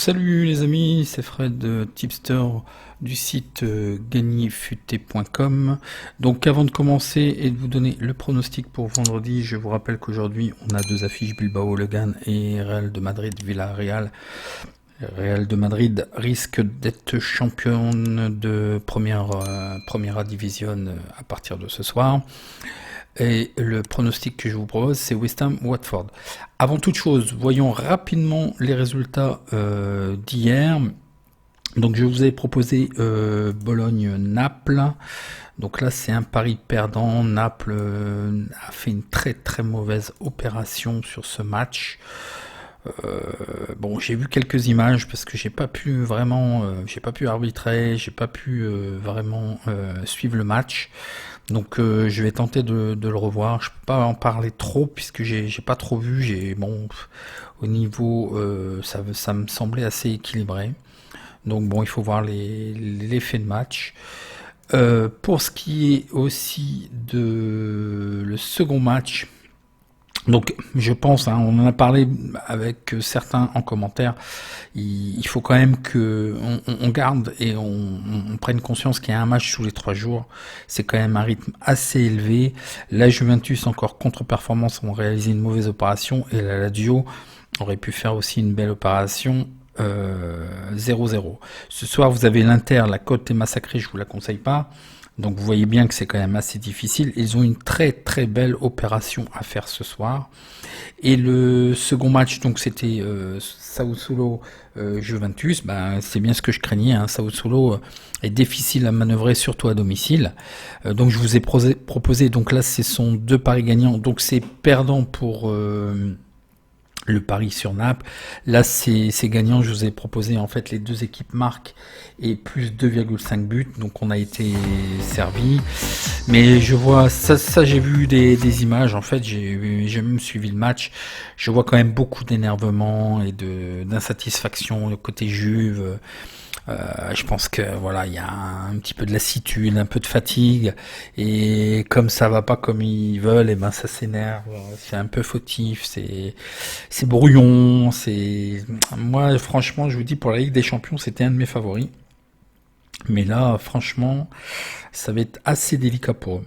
Salut les amis, c'est Fred, tipster du site gagnerfuté.com. Donc avant de commencer et de vous donner le pronostic pour vendredi, je vous rappelle qu'aujourd'hui on a deux affiches, Bilbao-Legan et Real de Madrid-Villarreal. Real de Madrid risque d'être championne de première division à partir de ce soir. Et le pronostic que je vous propose, c'est West Ham-Watford. Avant toute chose, voyons rapidement les résultats d'hier. Donc je vous ai proposé Bologne-Naples. Donc là, c'est un pari perdant. Naples a fait une très très mauvaise opération sur ce match. Bon, j'ai vu quelques images parce que j'ai pas pu arbitrer, j'ai pas pu vraiment suivre le match. Donc je vais tenter de le revoir. Je peux pas en parler trop puisque j'ai pas trop vu. Au niveau ça me semblait assez équilibré. Donc bon, il faut voir l'effet de match. Pour ce qui est aussi de le second match. Donc je pense, on en a parlé avec certains en commentaire, il faut quand même que on garde et on prenne conscience qu'il y a un match tous les 3 jours, c'est quand même un rythme assez élevé. La Juventus encore contre-performance ont réalisé une mauvaise opération et la Lazio aurait pu faire aussi une belle opération. 0-0. Ce soir vous avez l'Inter, la cote est massacrée, je vous la conseille pas. Donc vous voyez bien que c'est quand même assez difficile. Ils ont une très très belle opération à faire ce soir. Et le second match, donc c'était Sassuolo Juventus. C'est bien ce que je craignais. Sassuolo est difficile à manœuvrer, surtout à domicile. Donc je vous ai proposé. Donc là, ce sont 2 paris gagnants. Donc c'est perdant pour le pari sur Naples. Là, c'est gagnant. Je vous ai proposé en fait les 2 équipes marquent et plus 2,5 buts. Donc on a été servi. Mais je vois ça j'ai vu des images. En fait, j'ai même suivi le match. Je vois quand même beaucoup d'énervement et d'insatisfaction côté Juve. Je pense que voilà, il y a un petit peu de lassitude, un peu de fatigue, et comme ça va pas comme ils veulent, et ben ça s'énerve, c'est un peu fautif, c'est brouillon, moi franchement, je vous dis, pour la Ligue des Champions, c'était un de mes favoris, mais là franchement, ça va être assez délicat pour eux.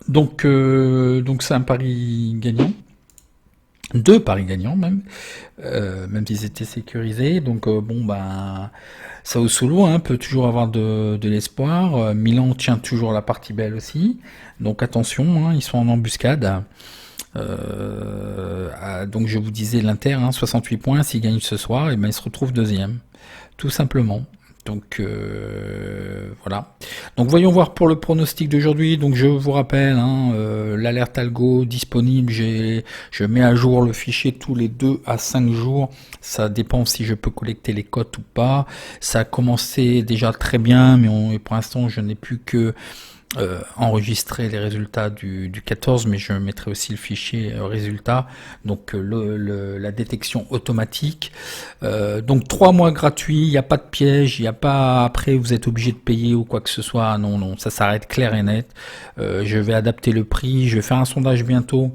Donc c'est un pari gagnant. 2 paris gagnants même s'ils étaient sécurisés. Donc Sassuolo peut toujours avoir de l'espoir. Milan tient toujours la partie belle aussi. Donc attention, ils sont en embuscade. Donc je vous disais l'Inter, 68 points, s'ils gagnent ce soir, et ben ils se retrouvent deuxième, tout simplement. Donc voilà. Donc voyons voir pour le pronostic d'aujourd'hui. Donc je vous rappelle, l'alerte algo disponible. Je mets à jour le fichier tous les 2 à 5 jours. Ça dépend si je peux collecter les cotes ou pas. Ça a commencé déjà très bien, mais pour l'instant je n'ai plus que enregistrer les résultats du 14, mais je mettrai aussi le fichier résultat, donc la détection automatique. Donc 3 mois gratuits, il n'y a pas de piège, il n'y a pas après vous êtes obligé de payer ou quoi que ce soit. Non, ça s'arrête clair et net. Je vais adapter le prix, je vais faire un sondage bientôt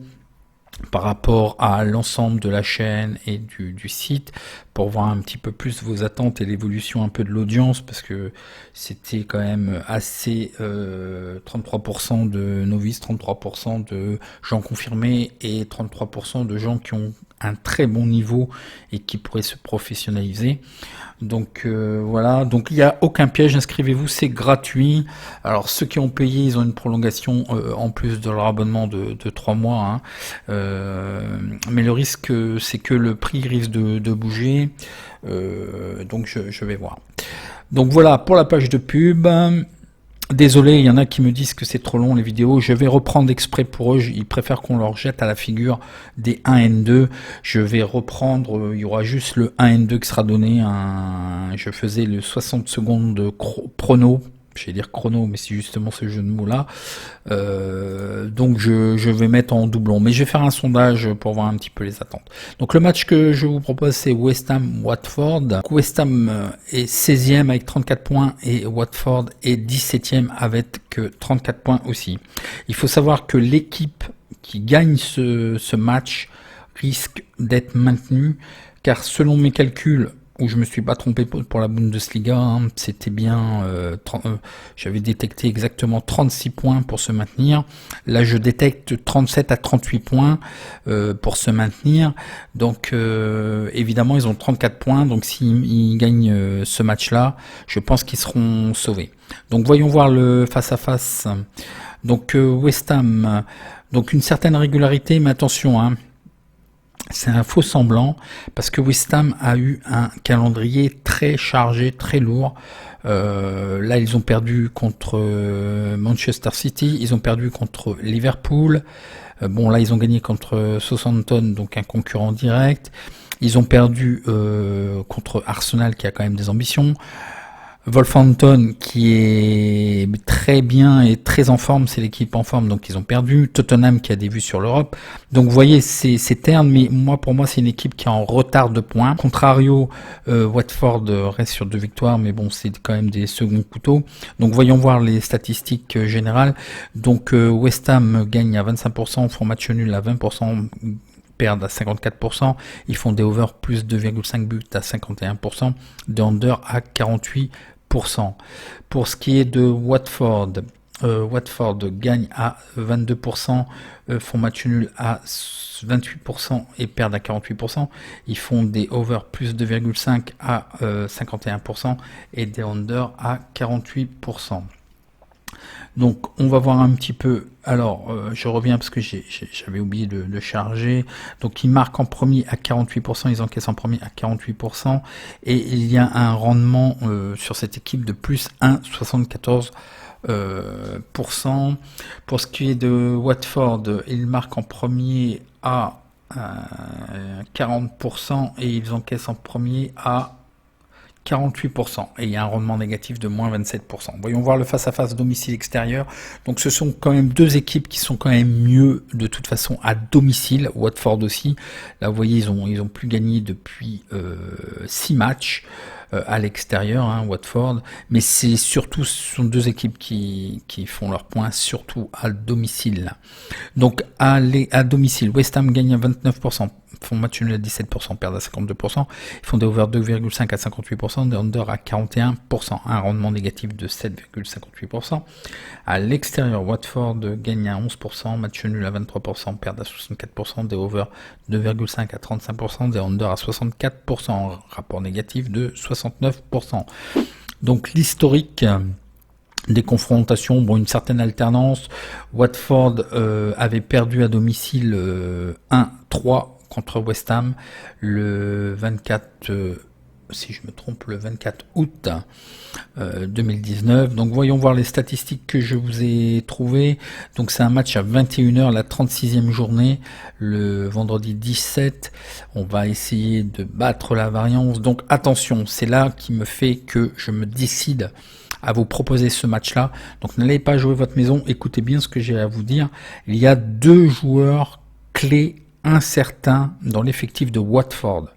par rapport à l'ensemble de la chaîne et du site pour voir un petit peu plus vos attentes et l'évolution un peu de l'audience, parce que c'était quand même assez 33% de novices, 33% de gens confirmés et 33% de gens qui ont un très bon niveau et qui pourraient se professionnaliser. Donc voilà, donc il n'y a aucun piège, inscrivez-vous, c'est gratuit. Alors ceux qui ont payé, ils ont une prolongation en plus de leur abonnement de 3 mois. Mais le risque, c'est que le prix risque de bouger. Donc je vais voir. Donc voilà pour la page de pub. Désolé, il y en a qui me disent que c'est trop long les vidéos. Je vais reprendre exprès pour eux. Ils préfèrent qu'on leur jette à la figure des 1N2. Je vais reprendre, il y aura juste le 1N2 qui sera donné. Je faisais le 60 secondes de chrono. Je vais dire chrono, mais c'est justement ce jeu de mots là. Donc je vais mettre en doublon, mais je vais faire un sondage pour voir un petit peu les attentes. Donc le match que je vous propose, c'est West Ham-Watford. West Ham est 16e avec 34 points et Watford est 17e avec 34 points aussi. Il faut savoir que l'équipe qui gagne ce match risque d'être maintenue, car selon mes calculs, où je me suis pas trompé pour la Bundesliga, hein, c'était bien, j'avais détecté exactement 36 points pour se maintenir. Là, je détecte 37 à 38 points pour se maintenir. Donc, évidemment, ils ont 34 points. Donc, s'ils gagnent ce match-là, je pense qu'ils seront sauvés. Donc, voyons voir le face-à-face. Donc, West Ham, donc une certaine régularité, mais attention, hein. C'est un faux semblant parce que West Ham a eu un calendrier très chargé, très lourd. Là, ils ont perdu contre Manchester City, ils ont perdu contre Liverpool. Bon, là, ils ont gagné contre Southampton, donc un concurrent direct. Ils ont perdu contre Arsenal, qui a quand même des ambitions. Wolverhampton qui est très bien et très en forme, c'est l'équipe en forme, donc ils ont perdu. Tottenham qui a des vues sur l'Europe. Donc vous voyez, c'est terne, mais pour moi c'est une équipe qui est en retard de points. Contrario, Watford reste sur 2 victoires, mais bon, c'est quand même des seconds couteaux. Donc voyons voir les statistiques générales. Donc West Ham gagne à 25%, font match nul à 20%, perdent à 54%, ils font des over plus 2,5 buts à 51%, des under à 48%. Pour ce qui est de Watford, Watford gagne à 22%, font match nul à 28% et perdent à 48%. Ils font des over plus 2,5 à 51% et des under à 48%. Donc on va voir un petit peu, alors je reviens parce que j'avais oublié de charger, donc ils marquent en premier à 48%, ils encaissent en premier à 48%, et il y a un rendement sur cette équipe de plus 1,74%. Pour ce qui est de Watford, ils marquent en premier à 40% et ils encaissent en premier à 48%, et il y a un rendement négatif de moins 27%. Voyons voir le face-à-face domicile extérieur. Donc ce sont quand même deux équipes qui sont quand même mieux de toute façon à domicile. Watford aussi. Là vous voyez, ils ont plus gagné depuis 6 matchs à l'extérieur, hein, Watford. Mais c'est surtout, ce sont deux équipes qui font leurs points, surtout à domicile. Donc à domicile, West Ham gagne à 29%. Font match nul à 17%, perdent à 52%, ils font des over 2,5 à 58%, des under à 41%, un rendement négatif de 7,58%. À l'extérieur, Watford gagne à 11%, match nul à 23%, perdent à 64%, des over 2,5 à 35%, des under à 64%, rapport négatif de 69%. Donc l'historique des confrontations, bon, une certaine alternance. Watford avait perdu à domicile 1-3 contre West Ham le 24, si je me trompe, le 24 août 2019. Donc voyons voir les statistiques que je vous ai trouvées. Donc c'est un match à 21h, la 36e journée, le vendredi 17. On va essayer de battre la variance. Donc attention, c'est là qui me fait que je me décide à vous proposer ce match-là. Donc n'allez pas jouer votre maison, écoutez bien ce que j'ai à vous dire. Il y a deux joueurs clés incertains dans l'effectif de Watford.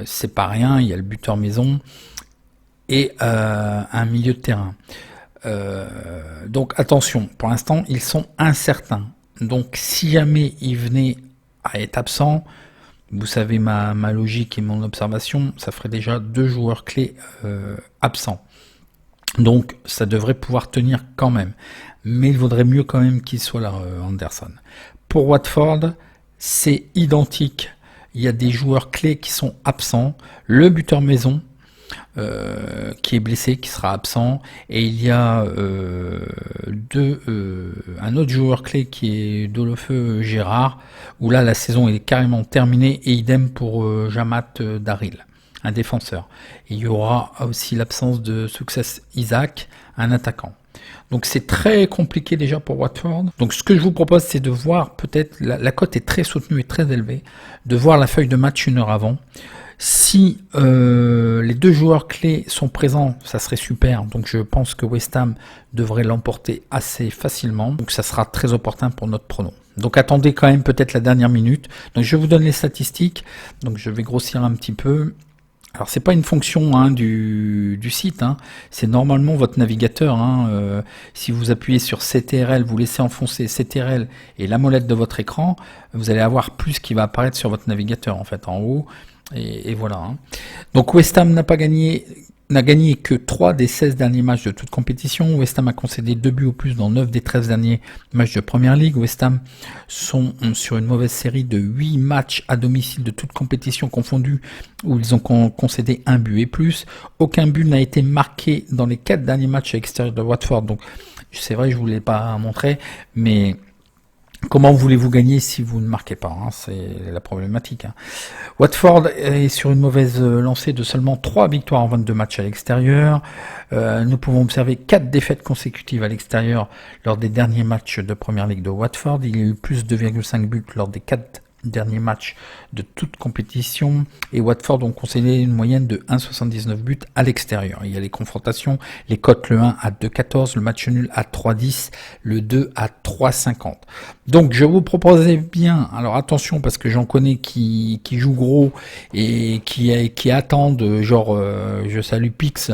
C'est pas rien, il y a le buteur maison et un milieu de terrain. Donc attention, pour l'instant ils sont incertains. Donc si jamais ils venaient à être absents, vous savez ma logique et mon observation, ça ferait déjà deux joueurs clés absents. Donc ça devrait pouvoir tenir quand même. Mais il vaudrait mieux quand même qu'il soit là, Anderson. Pour Watford, c'est identique. Il y a des joueurs clés qui sont absents. Le buteur maison, qui est blessé, qui sera absent. Et il y a un autre joueur clé qui est Dolofeu Gérard, où là la saison est carrément terminée. Et idem pour Jamat Daril, un défenseur. Et il y aura aussi l'absence de Success Isaac, un attaquant. Donc c'est très compliqué déjà pour Watford. Donc ce que je vous propose, c'est de voir peut-être, la cote est très soutenue et très élevée, de voir la feuille de match une heure avant. Si les deux joueurs clés sont présents, ça serait super. Donc je pense que West Ham devrait l'emporter assez facilement. Donc ça sera très opportun pour notre prono. Donc attendez quand même peut-être la dernière minute. Donc je vous donne les statistiques. Donc je vais grossir un petit peu. Alors c'est pas une fonction hein, du site, hein. C'est normalement votre navigateur. Hein, si vous appuyez sur CTRL, vous laissez enfoncer CTRL et la molette de votre écran, vous allez avoir plus qui va apparaître sur votre navigateur en fait en haut. Et voilà. Hein. Donc West Ham n'a gagné que 3 des 16 derniers matchs de toute compétition. West Ham a concédé 2 buts au plus dans 9 des 13 derniers matchs de Première Ligue. West Ham sont sur une mauvaise série de 8 matchs à domicile de toute compétition confondue où ils ont concédé 1 but et plus. Aucun but n'a été marqué dans les 4 derniers matchs à l'extérieur de Watford. Donc c'est vrai, je vous l'ai pas montré, mais comment voulez-vous gagner si vous ne marquez pas hein, c'est la problématique. Hein. Watford est sur une mauvaise lancée de seulement 3 victoires en 22 matchs à l'extérieur. Nous pouvons observer 4 défaites consécutives à l'extérieur lors des derniers matchs de Première Ligue de Watford. Il y a eu plus de 2,5 buts lors des 4 derniers matchs de toute compétition et Watford ont concédé une moyenne de 1,79 buts à l'extérieur. Il y a les confrontations, les cotes le 1 à 2,14, le match nul à 3,10, le 2 à 3,50. Donc je vous proposais bien, alors attention parce que j'en connais qui jouent gros et qui attendent, genre je salue Pix,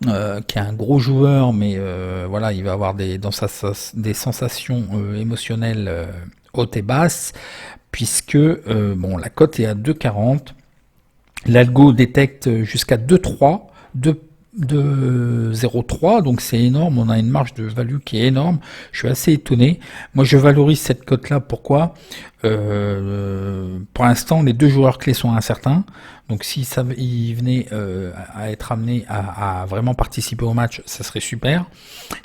qui est un gros joueur, mais voilà, il va avoir des sensations émotionnelles hautes et basses, puisque bon, la cote est à 2,40. L'algo détecte jusqu'à 2,3, 2,03, donc c'est énorme, on a une marge de value qui est énorme, je suis assez étonné. Moi je valorise cette cote-là, pourquoi pour l'instant les deux joueurs clés sont incertains, donc si ça il venait à être amené à vraiment participer au match, ça serait super.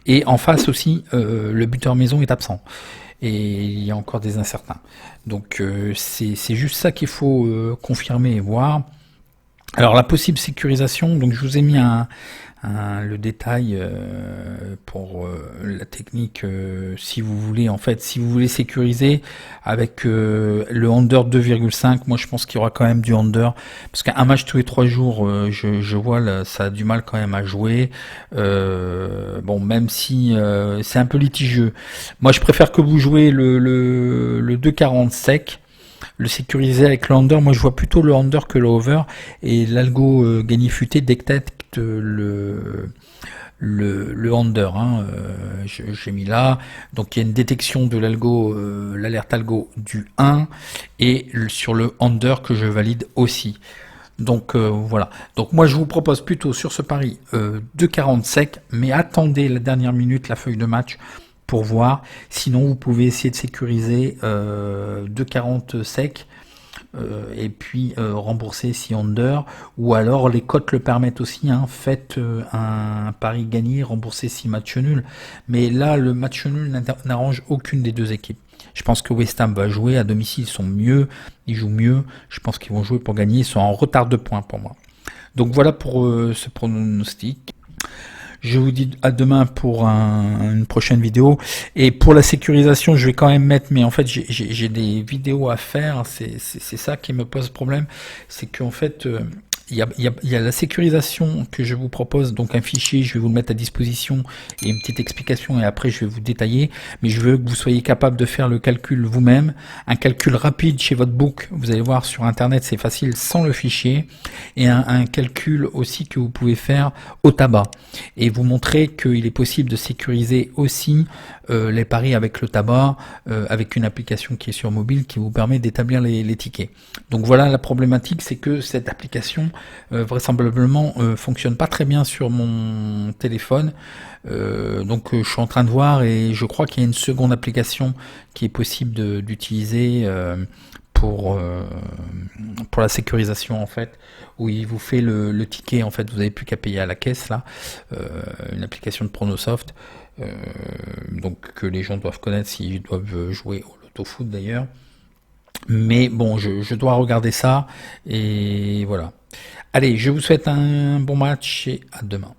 Et en face aussi, le buteur maison est absent. Et il y a encore des incertains. Donc c'est juste ça qu'il faut confirmer et voir. Alors la possible sécurisation, donc je vous ai mis le détail pour la technique si vous voulez en fait, si vous voulez sécuriser avec le under 2,5, moi je pense qu'il y aura quand même du under, parce qu'un match tous les 3 jours, je vois là, ça a du mal quand même à jouer. Bon, même si c'est un peu litigieux. Moi je préfère que vous jouez le 2,40 sec. Le sécuriser avec le under, moi je vois plutôt le under que le over, et l'algo Gagnifuté détecte le under, hein, j'ai mis là, donc il y a une détection de l'algo, l'alerte algo du 1, et sur le under que je valide aussi. Donc voilà, donc moi je vous propose plutôt sur ce pari 2,40 sec, mais attendez la dernière minute, la feuille de match, pour voir. Sinon, vous pouvez essayer de sécuriser 2,40 sec et puis rembourser si under, ou alors les cotes le permettent aussi. Hein, faites un pari gagné, remboursez si match nul. Mais là, le match nul n'arrange aucune des deux équipes. Je pense que West Ham va jouer à domicile, ils sont mieux, ils jouent mieux. Je pense qu'ils vont jouer pour gagner, ils sont en retard de points pour moi. Donc voilà pour ce pronostic. Je vous dis à demain pour une prochaine vidéo. Et pour la sécurisation, je vais quand même mettre, mais en fait, j'ai des vidéos à faire. C'est ça qui me pose problème. C'est qu'en fait, il y a la sécurisation que je vous propose, donc un fichier, je vais vous le mettre à disposition et une petite explication et après je vais vous détailler, mais je veux que vous soyez capable de faire le calcul vous-même, un calcul rapide chez votre book, vous allez voir sur internet c'est facile sans le fichier, et un calcul aussi que vous pouvez faire au tabac, et vous montrer qu'il est possible de sécuriser aussi les paris avec le tabac, avec une application qui est sur mobile qui vous permet d'établir les tickets. Donc voilà, la problématique c'est que cette application vraisemblablement fonctionne pas très bien sur mon téléphone, donc je suis en train de voir et je crois qu'il y a une seconde application qui est possible d'utiliser pour la sécurisation en fait, où il vous fait le ticket en fait, vous n'avez plus qu'à payer à la caisse là, une application de Pronosoft, donc que les gens doivent connaître s'ils doivent jouer au loto foot d'ailleurs. Mais bon, je dois regarder ça, et voilà. Allez, je vous souhaite un bon match et à demain.